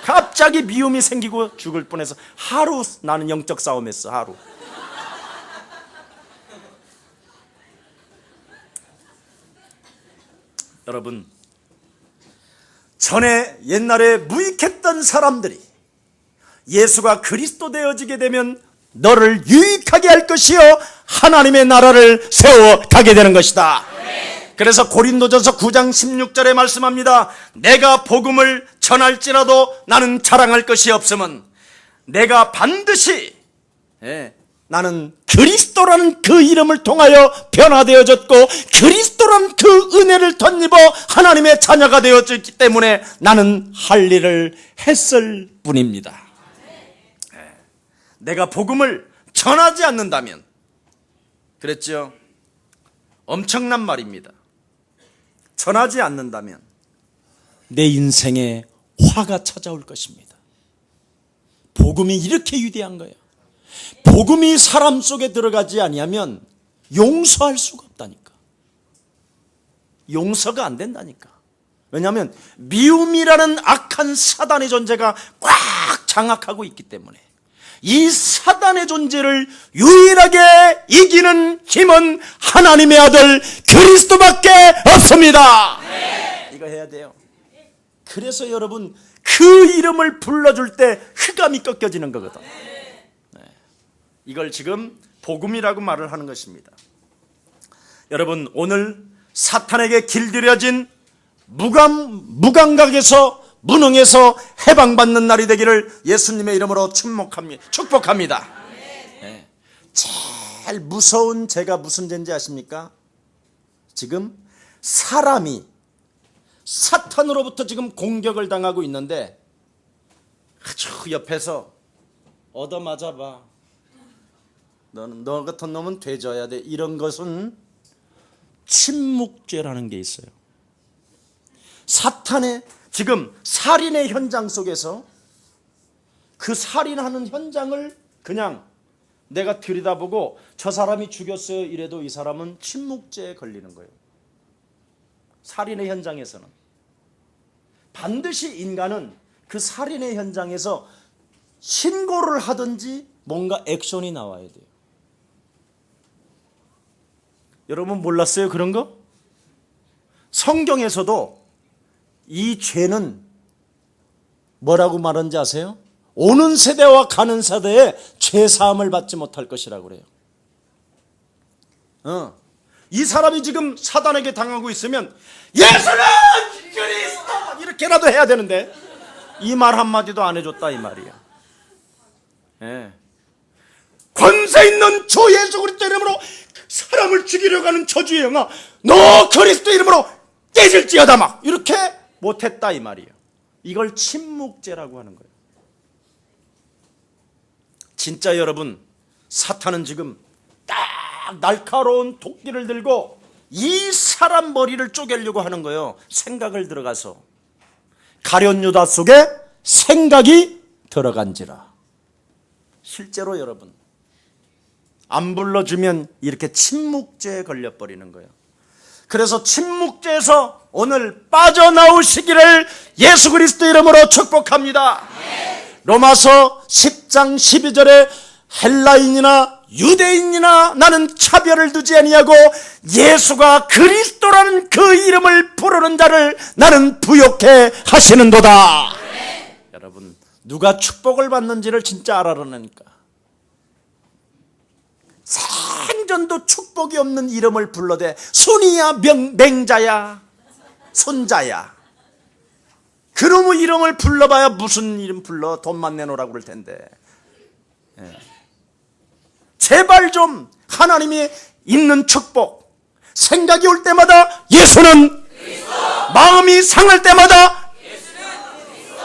갑자기 미움이 생기고 죽을 뻔해서 하루 나는 영적 싸움했어. 하루. 여러분, 전에 옛날에 무익했던 사람들이 예수가 그리스도 되어지게 되면 너를 유익하게 할 것이요 하나님의 나라를 세워 가게 되는 것이다. 그래서 고린도전서 9장 16절에 말씀합니다. 내가 복음을 전할지라도 나는 자랑할 것이 없음은 내가 반드시 나는 그리스도라는 그 이름을 통하여 변화되어졌고 그리스도라는 그 은혜를 덧입어 하나님의 자녀가 되어졌기 때문에 나는 할 일을 했을 뿐입니다. 내가 복음을 전하지 않는다면, 그랬죠? 엄청난 말입니다. 전하지 않는다면 내 인생에 화가 찾아올 것입니다. 복음이 이렇게 위대한 거예요. 복음이 사람 속에 들어가지 아니하면 용서할 수가 없다니까. 용서가 안 된다니까. 왜냐하면 미움이라는 악한 사단의 존재가 꽉 장악하고 있기 때문에 이 사단의 존재를 유일하게 이기는 힘은 하나님의 아들 그리스도밖에 없습니다. 이거 해야 돼요. 그래서 여러분 그 이름을 불러줄 때 흑암이 꺾여지는 거거든. 이걸 지금 복음이라고 말을 하는 것입니다. 여러분, 오늘 사탄에게 길들여진 무감각에서 무능에서 해방받는 날이 되기를 예수님의 이름으로 축복합니다. 네. 제일 무서운 죄가 무슨 죄인지 아십니까? 지금 사람이 사탄으로부터 지금 공격을 당하고 있는데 아주 옆에서 얻어맞아봐. 너 같은 놈은 되져야 돼. 이런 것은 침묵죄라는 게 있어요. 사탄의 지금 살인의 현장 속에서 그 살인하는 현장을 그냥 내가 들여다보고 저 사람이 죽였어요 이래도 이 사람은 침묵죄에 걸리는 거예요. 살인의 현장에서는 반드시 인간은 그 살인의 현장에서 신고를 하든지 뭔가 액션이 나와야 돼요. 여러분 몰랐어요 그런 거? 성경에서도 이 죄는 뭐라고 말하는지 아세요? 오는 세대와 가는 세대에 죄사함을 받지 못할 것이라고 그래요. 이 사람이 지금 사단에게 당하고 있으면 예수는 그리스도 이렇게라도 해야 되는데 이 말 한마디도 안 해줬다 이 말이야. 권세 있는 주 예수 그리스도 이름으로 사람을 죽이려고 하는 저주의 영아 너 그리스도 이름으로 깨질지어다 막 이렇게 못했다 이 말이에요. 이걸 침묵죄라고 하는 거예요. 진짜 여러분 사탄은 지금 딱 날카로운 도끼를 들고 이 사람 머리를 쪼개려고 하는 거예요. 생각을 들어가서 가룟 유다 속에 생각이 들어간지라. 실제로 여러분 안 불러주면 이렇게 침묵죄에 걸려버리는 거예요. 그래서 침묵죄에서 오늘 빠져나오시기를 예수 그리스도 이름으로 축복합니다. 로마서 10장 12절에 헬라인이나 유대인이나 나는 차별을 두지 아니하고 예수가 그리스도라는 그 이름을 부르는 자를 나는 부욕해 하시는도다. 네. 여러분, 누가 축복을 받는지를 진짜 알아라니까. 생전도 축복이 없는 이름을 불러대 손이야 맹자야 손자야, 그놈의 이름을 불러봐야 무슨 이름 불러, 돈만 내놓으라고 그럴 텐데. 예. 제발 좀 하나님이 있는 축복, 생각이 올 때마다 예수는 그리스도, 마음이 상할 때마다 예수는 그리스도,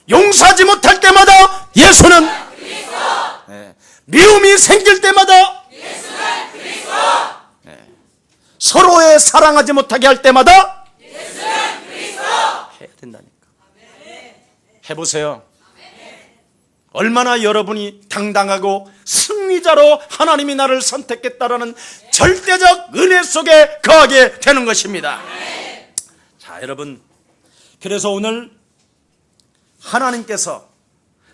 용서하지 못할 때마다 예수는 그리스도, 예. 미움이 생길 때마다 예수는 그리스도, 예. 서로의 사랑하지 못하게 할 때마다 예수는 그리스도 해야 된다니까. 해보세요. 얼마나 여러분이 당당하고 승리자로 하나님이 나를 선택했다라는 절대적 은혜 속에 거하게 되는 것입니다. 자, 여러분, 그래서 오늘 하나님께서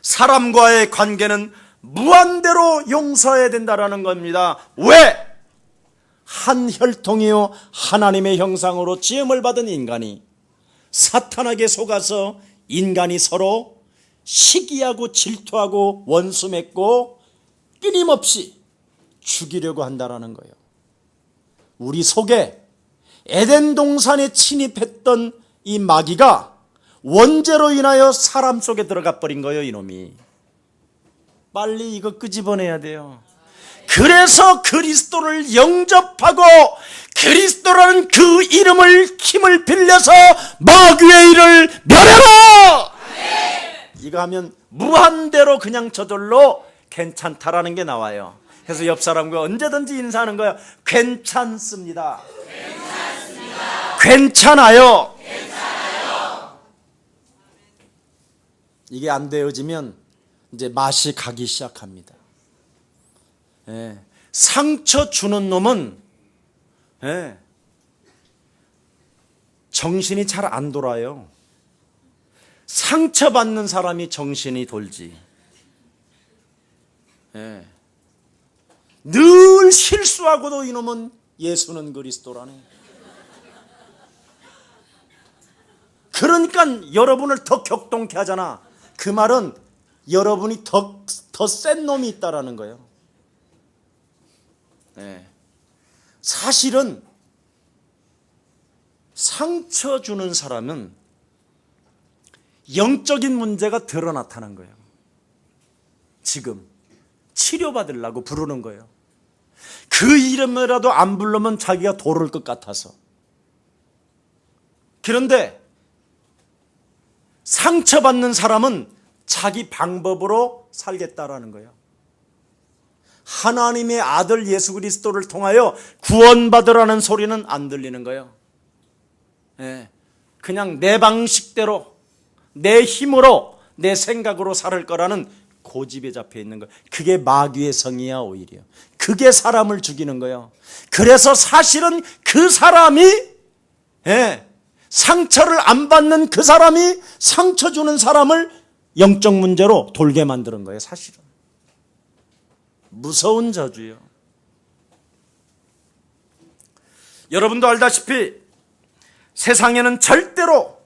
사람과의 관계는 무한대로 용서해야 된다라는 겁니다. 왜? 한 혈통이요 하나님의 형상으로 지음을 받은 인간이 사탄에게 속아서 인간이 서로 시기하고 질투하고 원수 맺고 끊임없이 죽이려고 한다라는 거예요. 우리 속에 에덴 동산에 침입했던 이 마귀가 원죄로 인하여 사람 속에 들어가 버린 거예요. 이놈이 빨리 이거 끄집어내야 돼요. 그래서 그리스도를 영접하고 그리스도라는 그 이름을 힘을 빌려서 마귀의 일을 멸해라. 이거 하면 무한대로 그냥 저절로 괜찮다라는 게 나와요. 그래서 옆 사람과 언제든지 인사하는 거예요. 괜찮습니다. 괜찮습니다. 괜찮아요. 괜찮아요. 이게 안 되어지면 이제 맛이 가기 시작합니다. 예. 상처 주는 놈은 예. 정신이 잘 안 돌아요. 상처받는 사람이 정신이 돌지. 예. 늘 실수하고도 이놈은 예수는 그리스도라네. 그러니까 여러분을 더 격동케 하잖아. 그 말은 여러분이 더 센 놈이 있다라는 거예요. 예. 사실은 상처 주는 사람은 영적인 문제가 드러 나타난 거예요. 지금 치료받으려고 부르는 거예요. 그 이름이라도 안 부르면 자기가 돌을 것 같아서. 그런데 상처받는 사람은 자기 방법으로 살겠다라는 거예요. 하나님의 아들 예수 그리스도를 통하여 구원받으라는 소리는 안 들리는 거예요. 예. 그냥 내 방식대로 내 힘으로 내 생각으로 살 거라는 고집에 잡혀 있는 거예요. 그게 마귀의 성이야. 오히려 그게 사람을 죽이는 거예요. 그래서 사실은 그 사람이 상처를 안 받는 그 사람이 상처 주는 사람을 영적 문제로 돌게 만드는 거예요. 사실은 무서운 저주예요. 여러분도 알다시피 세상에는 절대로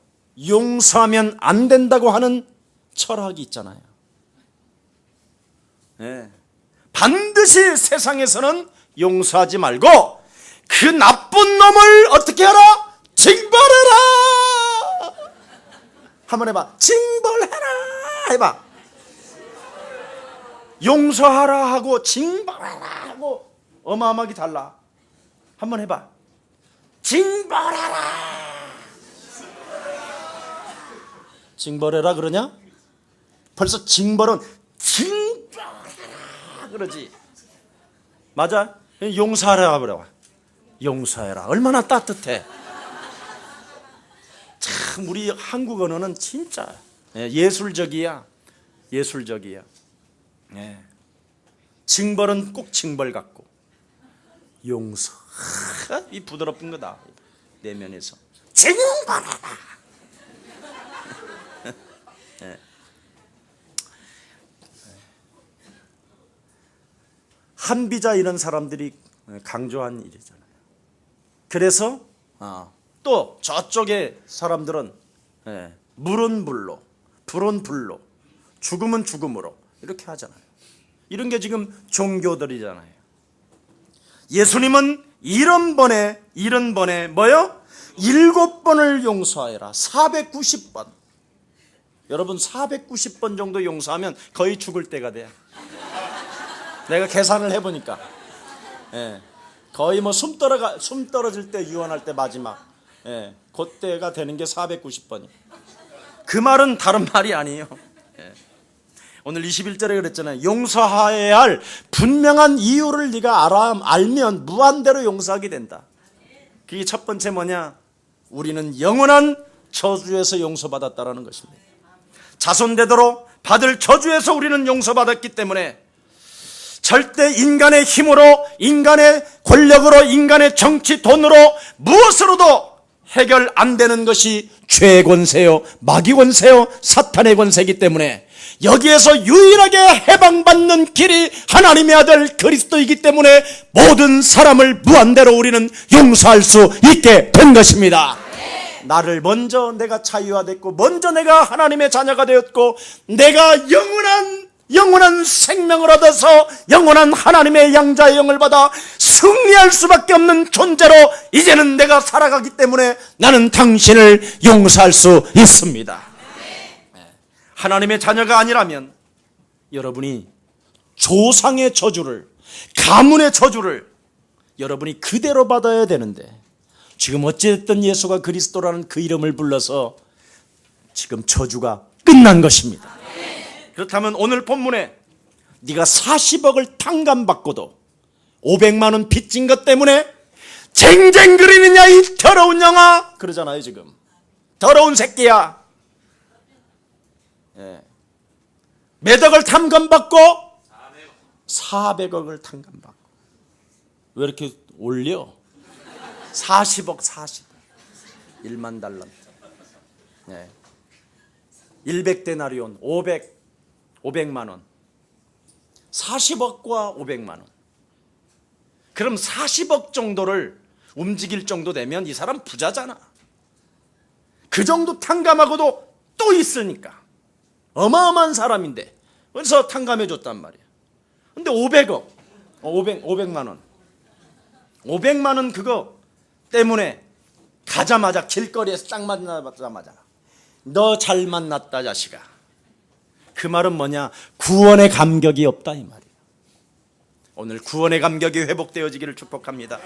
용서하면 안 된다고 하는 철학이 있잖아요. 네. 반드시 세상에서는 용서하지 말고 그 나쁜 놈을 어떻게 하라? 징벌해라. 한번 해봐. 징벌해라 해봐. 용서하라 하고 징벌하라 하고 어마어마하게 달라. 한번 해봐. 징벌하라. 징벌해라 그러냐? 벌써 징벌은 징벌해라 그러지. 맞아? 용서하라 그래. 용서해라. 얼마나 따뜻해. 참 우리 한국 언어는 진짜 예술적이야. 예술적이야. 예. 징벌은 꼭 징벌 같고 용서 이 부드럽은 거다. 내면에서 징벌하라. 예. 한비자 이런 사람들이 강조한 일이잖아요. 그래서 또 저쪽의 사람들은 물은 물로, 불은 불로, 죽음은 죽음으로 이렇게 하잖아요. 이런 게 지금 종교들이잖아요. 예수님은 70번에 뭐요? 7번을 용서하여라. 490번. 여러분 490번 정도 용서하면 거의 죽을 때가 돼요. 내가 계산을 해보니까 거의 뭐 숨 떨어질 때, 유언할 때 마지막 그때가 되는 게 490번이. 그 말은 다른 말이 아니에요. 오늘 21절에 그랬잖아요. 용서해야 할 분명한 이유를 네가 알면 무한대로 용서하게 된다. 그게 첫 번째 뭐냐? 우리는 영원한 저주에서 용서받았다라는 것입니다. 자손되도록 받을 저주에서 우리는 용서받았기 때문에 절대 인간의 힘으로, 인간의 권력으로, 인간의 정치, 돈으로 무엇으로도 해결 안 되는 것이 죄의 권세요, 마귀 권세요, 사탄의 권세이기 때문에 여기에서 유일하게 해방받는 길이 하나님의 아들 그리스도이기 때문에 모든 사람을 무한대로 우리는 용서할 수 있게 된 것입니다. 나를 먼저 내가 자유화됐고, 먼저 내가 하나님의 자녀가 되었고, 내가 영원한 생명을 얻어서 영원한 하나님의 양자의 영을 받아 승리할 수밖에 없는 존재로 이제는 내가 살아가기 때문에 나는 당신을 용서할 수 있습니다. 하나님의 자녀가 아니라면 여러분이 조상의 저주를, 가문의 저주를 여러분이 그대로 받아야 되는데, 지금 어찌됐든 예수가 그리스도라는 그 이름을 불러서 지금 저주가 끝난 것입니다. 그렇다면 오늘 본문에 네가 40억을 탕감받고도 500만 원 빚진 것 때문에 쟁쟁거리느냐 이 더러운 영아, 그러잖아요. 지금 더러운 새끼야. 몇 억을 탕감받고 400억을 탕감받고. 왜 이렇게 올려? 40억 1만 달란트, 100데나리온 500만 원, 40억과 500만 원. 그럼 40억 정도를 움직일 정도 되면 이 사람 부자잖아. 그 정도 탕감하고도 또 있으니까 어마어마한 사람인데 그래서 탕감해 줬단 말이야. 근데 500만 원 500만 원 그거 때문에 가자마자 길거리에서 딱 만나자마자 너 잘 만났다 자식아. 그 말은 뭐냐? 구원의 감격이 없다 이 말이에요. 오늘 구원의 감격이 회복되어지기를 축복합니다.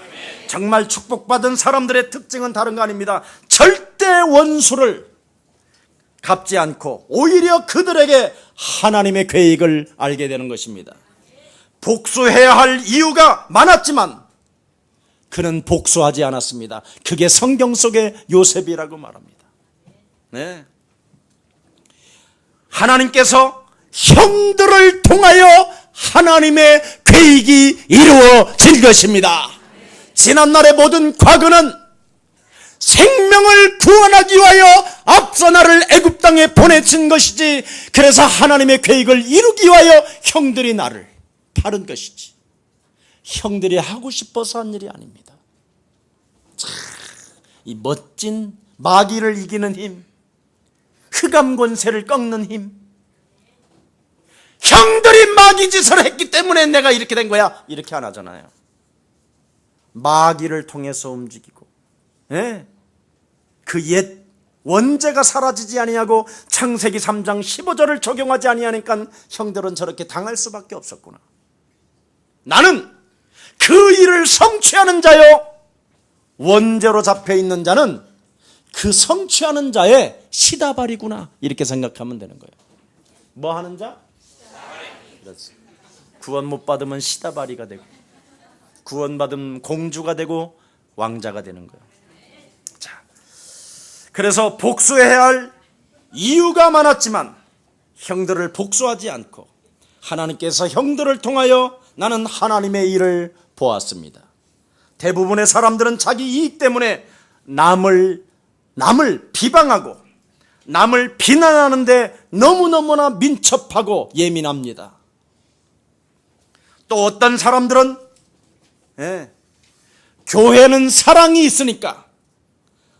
정말 축복받은 사람들의 특징은 다른 거 아닙니다. 절대 원수를 갚지 않고 오히려 그들에게 하나님의 계획을 알게 되는 것입니다. 복수해야 할 이유가 많았지만 그는 복수하지 않았습니다. 그게 성경 속의 요셉이라고 말합니다. 네. 하나님께서 형들을 통하여 하나님의 계획이 이루어질 것입니다. 지난날의 모든 과거는 생명을 구원하기 위하여 앞서 나를 애굽 땅에 보내신 것이지, 그래서 하나님의 계획을 이루기 위하여 형들이 나를 파른 것이지, 형들이 하고 싶어서 한 일이 아닙니다. 참, 이 멋진 마귀를 이기는 힘, 흑암 권세를 꺾는 힘. 형들이 마귀 짓을 했기 때문에 내가 이렇게 된 거야, 이렇게 안 하잖아요. 마귀를 통해서 움직이고, 그 옛 원죄가 사라지지 아니하고 창세기 3장 15절을 적용하지 아니하니까 형들은 저렇게 당할 수밖에 없었구나. 나는 그 일을 성취하는 자요, 원죄로 잡혀있는 자는 그 성취하는 자의 시다발이구나, 이렇게 생각하면 되는 거예요. 뭐 하는 자? 그렇습니다. 구원 못 받으면 시다발이가 되고, 구원받으면 공주가 되고 왕자가 되는 거예요. 자, 그래서 복수해야 할 이유가 많았지만 형들을 복수하지 않고 하나님께서 형들을 통하여 나는 하나님의 일을 보았습니다. 대부분의 사람들은 자기 이익 때문에 남을 비방하고 남을 비난하는데 너무너무나 민첩하고 예민합니다. 또 어떤 사람들은 교회는 사랑이 있으니까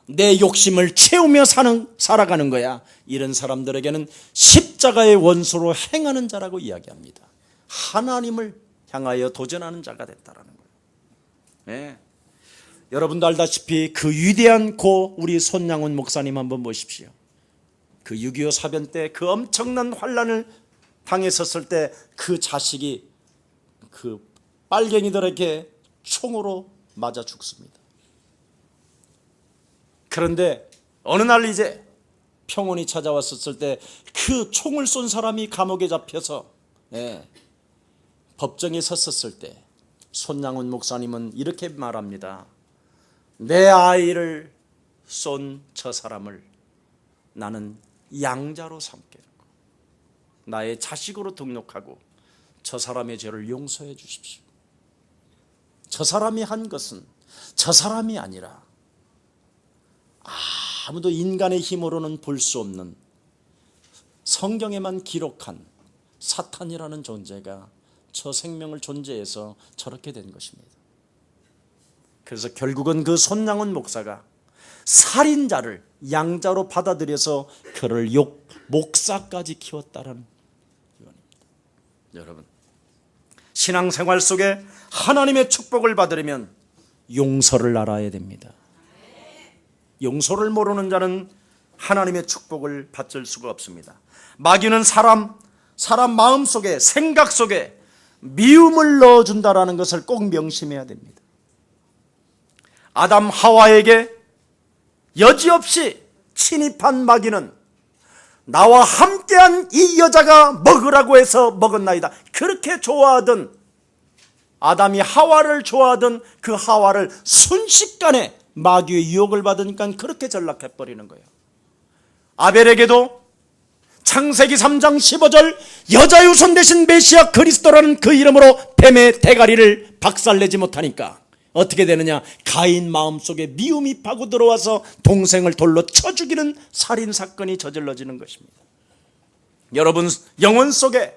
내 욕심을 채우며 살아가는 거야. 이런 사람들에게는 십자가의 원수로 행하는 자라고 이야기합니다. 하나님을 향하여 도전하는 자가 됐다라는 거예요. 여러분도 알다시피 그 위대한 우리 손양훈 목사님 한번 보십시오. 그 6.25 사변 때 그 엄청난 환란을 당했었을 때 그 자식이 그 빨갱이들에게 총으로 맞아 죽습니다. 그런데 어느 날 이제 평온이 찾아왔었을 때 그 총을 쏜 사람이 감옥에 잡혀서 법정에 섰었을 때 손양훈 목사님은 이렇게 말합니다. 내 아이를 쏜 저 사람을 나는 양자로 삼겠고 나의 자식으로 등록하고 저 사람의 죄를 용서해 주십시오. 저 사람이 한 것은 저 사람이 아니라 아무도 인간의 힘으로는 볼 수 없는 성경에만 기록한 사탄이라는 존재가 저 생명을 존재해서 저렇게 된 것입니다. 그래서 결국은 그 손양훈 목사가 살인자를 양자로 받아들여서 그를 목사까지 키웠다는 이유입니다. 여러분, 신앙생활 속에 하나님의 축복을 받으려면 용서를 알아야 됩니다. 용서를 모르는 자는 하나님의 축복을 받을 수가 없습니다. 마귀는 사람 마음속에, 생각 속에 미움을 넣어준다라는 것을 꼭 명심해야 됩니다. 아담 하와에게 여지없이 침입한 마귀는 나와 함께한 이 여자가 먹으라고 해서 먹었나이다. 그렇게 좋아하던, 아담이 하와를 좋아하던 그 하와를 순식간에 마귀의 유혹을 받으니까 그렇게 전락해버리는 거예요. 아벨에게도 창세기 3장 15절 여자 유손 대신 메시아 그리스도라는 그 이름으로 뱀의 대가리를 박살내지 못하니까 어떻게 되느냐? 가인 마음속에 미움이 파고 들어와서 동생을 돌로 쳐 죽이는 살인사건이 저질러지는 것입니다. 여러분 영혼 속에,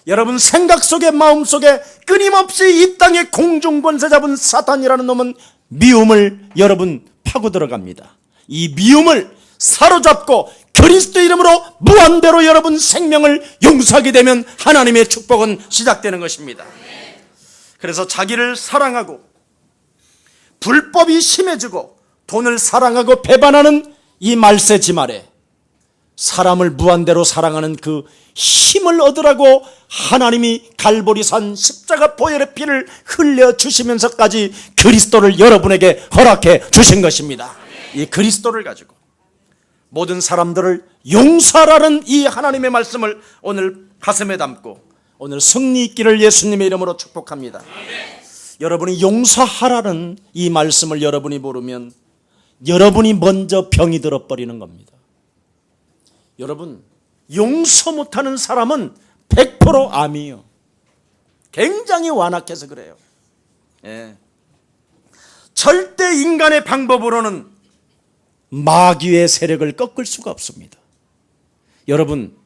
여러분 생각 속에, 마음 속에 끊임없이 이 땅의 공중권세 잡은 사탄이라는 놈은 미움을 여러분 파고 들어갑니다. 이 미움을 사로잡고 그리스도 이름으로 무한대로 여러분 생명을 용서하게 되면 하나님의 축복은 시작되는 것입니다. 그래서 자기를 사랑하고 불법이 심해지고 돈을 사랑하고 배반하는 이 말세지말에 사람을 무한대로 사랑하는 그 힘을 얻으라고 하나님이 갈보리산 십자가 보혈의 피를 흘려주시면서까지 그리스도를 여러분에게 허락해 주신 것입니다. 이 그리스도를 가지고 모든 사람들을 용서하라는 이 하나님의 말씀을 오늘 가슴에 담고 오늘 승리 있기를 예수님의 이름으로 축복합니다. 여러분이 용서하라는 이 말씀을 여러분이 모르면 여러분이 먼저 병이 들어버리는 겁니다. 여러분, 용서 못하는 사람은 100% 암이에요. 굉장히 완악해서 그래요. 절대 인간의 방법으로는 마귀의 세력을 꺾을 수가 없습니다. 여러분,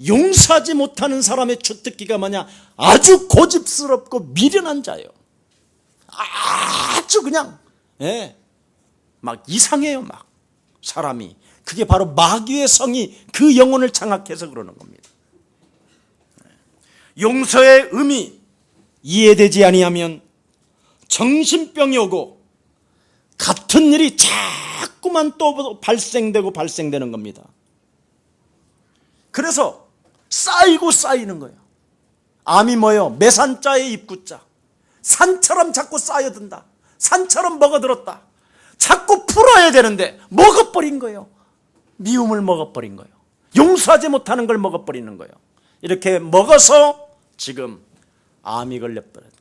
용서하지 못하는 사람의 주특기가 뭐냐? 아주 고집스럽고 미련한 자예요. 아주 그냥 막 이상해요. 막 사람이. 그게 바로 마귀의 성이 그 영혼을 장악해서 그러는 겁니다. 용서의 의미 이해되지 아니하면 정신병이 오고 같은 일이 자꾸만 또 발생되는 겁니다. 그래서 쌓이고 쌓이는 거예요. 암이 뭐예요? 매산자의 입구자. 산처럼 자꾸 쌓여든다. 산처럼 먹어들었다. 자꾸 풀어야 되는데 먹어버린 거예요. 미움을 먹어버린 거예요. 용서하지 못하는 걸 먹어버리는 거예요. 이렇게 먹어서 지금 암이 걸려버린 거예요.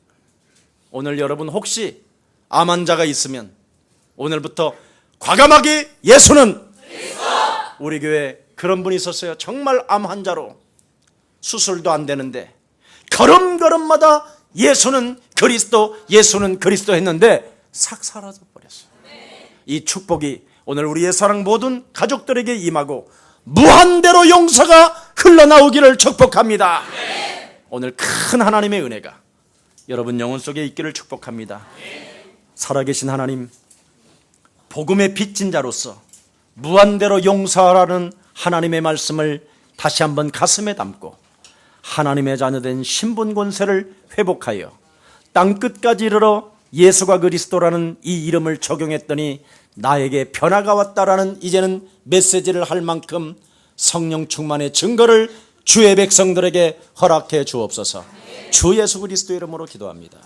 오늘 여러분 혹시 암 환자가 있으면 오늘부터 과감하게 예수는 우리 교회에 그런 분이 있었어요. 정말 암 환자로 수술도 안 되는데 걸음걸음마다 예수는 그리스도, 예수는 그리스도 했는데 싹 사라져 버렸어요. 이 축복이 오늘 우리의 사랑 모든 가족들에게 임하고 무한대로 용서가 흘러나오기를 축복합니다. 오늘 큰 하나님의 은혜가 여러분 영혼 속에 있기를 축복합니다. 살아계신 하나님, 복음의 빚진 자로서 무한대로 용서하라는 하나님의 말씀을 다시 한번 가슴에 담고 하나님의 자녀된 신분 권세를 회복하여 땅끝까지 이르러 예수가 그리스도라는 이 이름을 적용했더니 나에게 변화가 왔다라는 이제는 메시지를 할 만큼 성령 충만의 증거를 주의 백성들에게 허락해 주옵소서. 주 예수 그리스도 이름으로 기도합니다.